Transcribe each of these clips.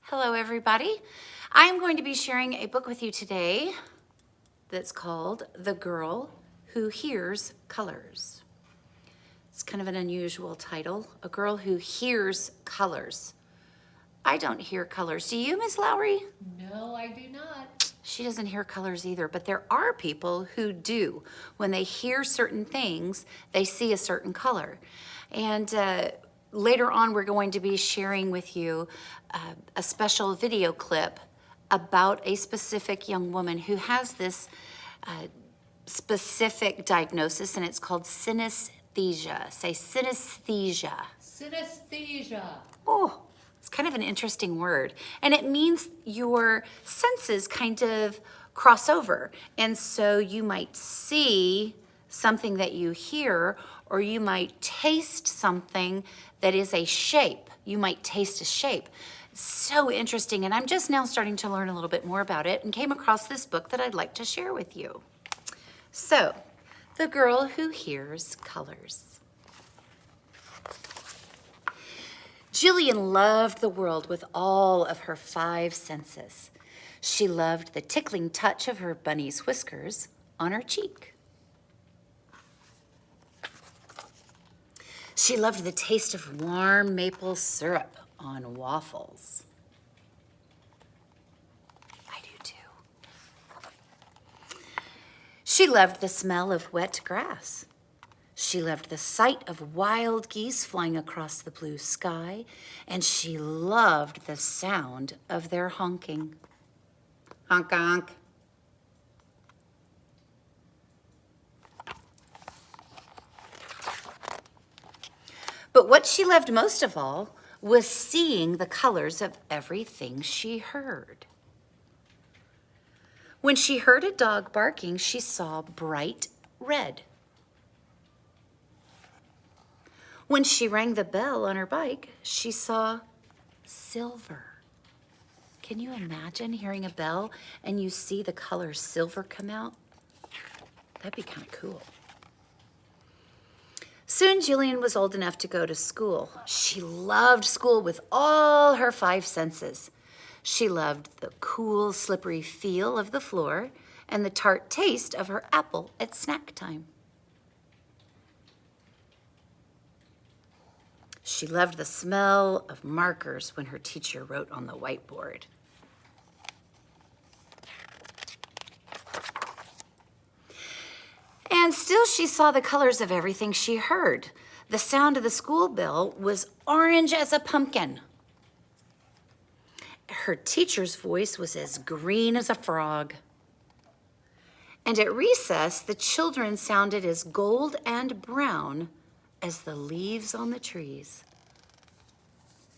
Hello, everybody. I'm going to be sharing a book with you today that's called The Girl Who Hears Colors. It's kind of an unusual title, A Girl Who Hears Colors. I don't hear colors. Do you, Miss Lowry? No, I do not. She doesn't hear colors either, but there are people who do. When they hear certain things, they see a certain color. And later on, we're going to be sharing with you a special video clip about a specific young woman who has this specific diagnosis, and it's called synesthesia. Say synesthesia. Synesthesia. Oh, it's kind of an interesting word. And it means your senses kind of cross over. And so you might see something that you hear, or you might taste something that is a shape. You might taste a shape. So interesting. And I'm just now starting to learn a little bit more about it and came across this book that I'd like to share with you. So, The Girl Who Hears Colors. Jillian loved the world with all of her 5 senses. She loved the tickling touch of her bunny's whiskers on her cheek. She loved the taste of warm maple syrup on waffles. I do too. She loved the smell of wet grass. She loved the sight of wild geese flying across the blue sky, and she loved the sound of their honking. Honk, honk. But what she loved most of all was seeing the colors of everything she heard. When she heard a dog barking, she saw bright red. When she rang the bell on her bike, she saw silver. Can you imagine hearing a bell and you see the color silver come out? That'd be kind of cool. Soon Jillian was old enough to go to school. She loved school with all her 5 senses. She loved the cool, slippery feel of the floor and the tart taste of her apple at snack time. She loved the smell of markers when her teacher wrote on the whiteboard. And still she saw the colors of everything she heard. The sound of the school bell was orange as a pumpkin. Her teacher's voice was as green as a frog. And at recess, the children sounded as gold and brown as the leaves on the trees.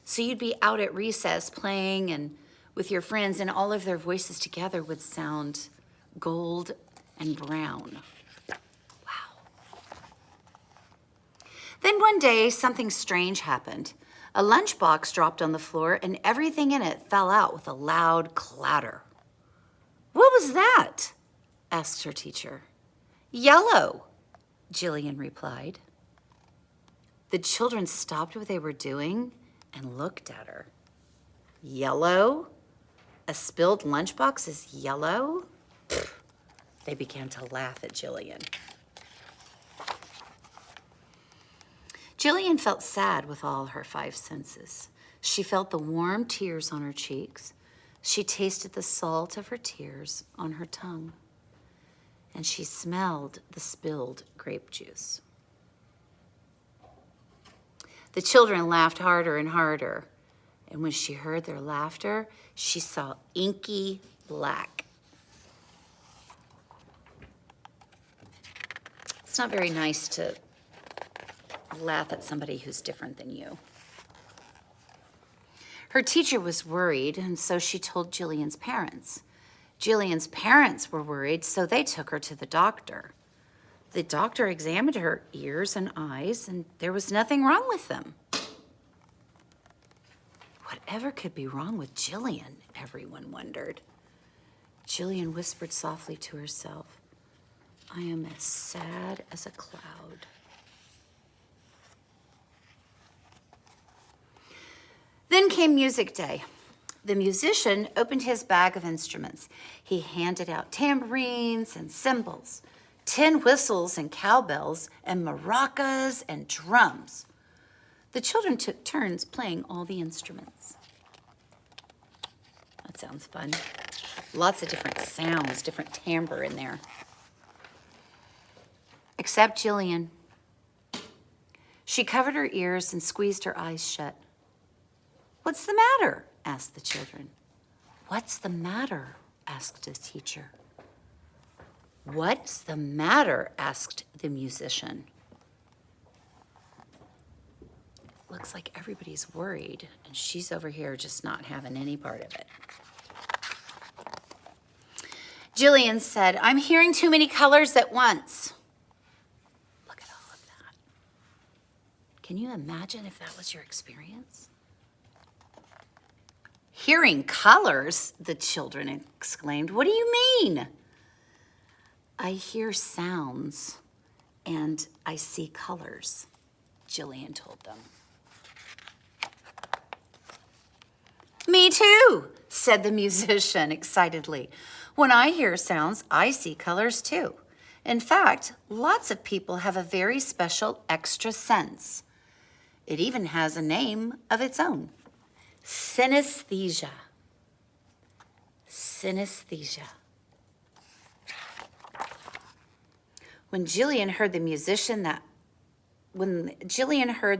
So you'd be out at recess playing and with your friends, and all of their voices together would sound gold and brown. Wow. Then one day, something strange happened. A lunchbox dropped on the floor, and everything in it fell out with a loud clatter. "What was that?" asked her teacher. "Yellow," Jillian replied. The children stopped what they were doing and looked at her. Yellow? A spilled lunchbox is yellow? Pfft. They began to laugh at Jillian. Jillian felt sad with all her 5 senses. She felt the warm tears on her cheeks. She tasted the salt of her tears on her tongue. And she smelled the spilled grape juice. The children laughed harder and harder, and when she heard their laughter, she saw inky black. It's not very nice to laugh at somebody who's different than you. Her teacher was worried, and so she told Jillian's parents. Jillian's parents were worried, so they took her to the doctor. The doctor examined her ears and eyes, and there was nothing wrong with them. Whatever could be wrong with Jillian, everyone wondered. Jillian whispered softly to herself, "I am as sad as a cloud." Then came music day. The musician opened his bag of instruments. He handed out tambourines and cymbals, tin whistles and cowbells, and maracas and drums. The children took turns playing all the instruments. That sounds fun. Lots of different sounds, different timbre in there. Except Jillian. She covered her ears and squeezed her eyes shut. "What's the matter?" asked the children. "What's the matter?" asked the teacher. "What's the matter?" asked the musician. Looks like everybody's worried, and she's over here just not having any part of it. Jillian said, "I'm hearing too many colors at once." Look at all of that. Can you imagine if that was your experience? "Hearing colors," the children exclaimed. "What do you mean?" "I hear sounds and I see colors," Jillian told them. "Me too," said the musician excitedly. "When I hear sounds, I see colors too. In fact, lots of people have a very special extra sense. It even has a name of its own. Synesthesia. Synesthesia." When Jillian heard the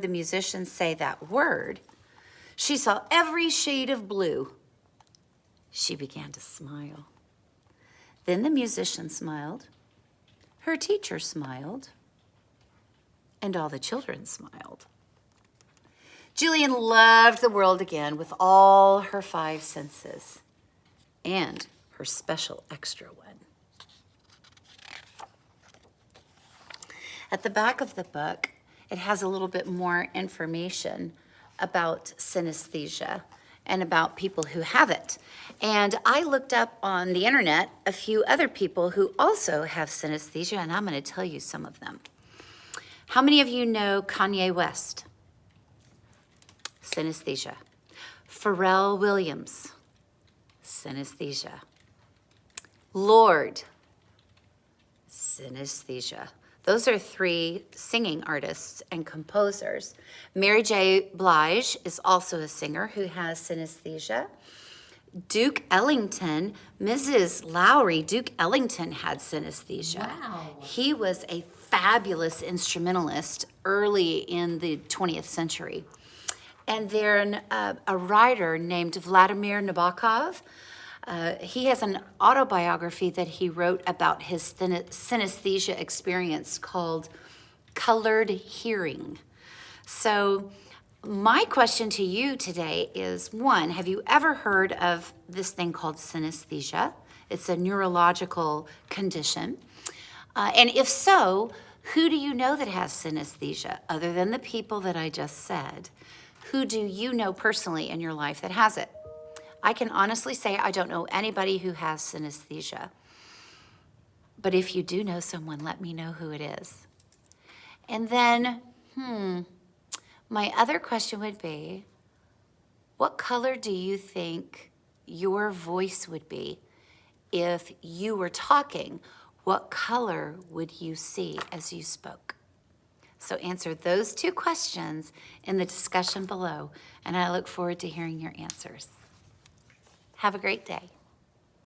musician say that word, she saw every shade of blue. She began to smile. Then the musician smiled, her teacher smiled, and all the children smiled. Jillian loved the world again with all her 5 senses and her special extra one. At the back of the book, it has a little bit more information about synesthesia and about people who have it. And I looked up on the internet a few other people who also have synesthesia, and I'm going to tell you some of them. How many of you know Kanye West? Synesthesia. Pharrell Williams. Synesthesia. Lorde. Synesthesia. Those are 3 singing artists and composers. Mary J. Blige is also a singer who has synesthesia. Duke Ellington, Mrs. Lowry, Duke Ellington had synesthesia. Wow. He was a fabulous instrumentalist early in the 20th century. And then a writer named Vladimir Nabokov, he has an autobiography that he wrote about his synesthesia experience called Colored Hearing. So my question to you today is, 1, have you ever heard of this thing called synesthesia? It's a neurological condition. And if so, who do you know that has synesthesia other than the people that I just said? Who do you know personally in your life that has it? I can honestly say I don't know anybody who has synesthesia. But if you do know someone, let me know who it is. And then, my other question would be, what color do you think your voice would be if you were talking? What color would you see as you spoke? So answer those 2 questions in the discussion below, and I look forward to hearing your answers. Have a great day.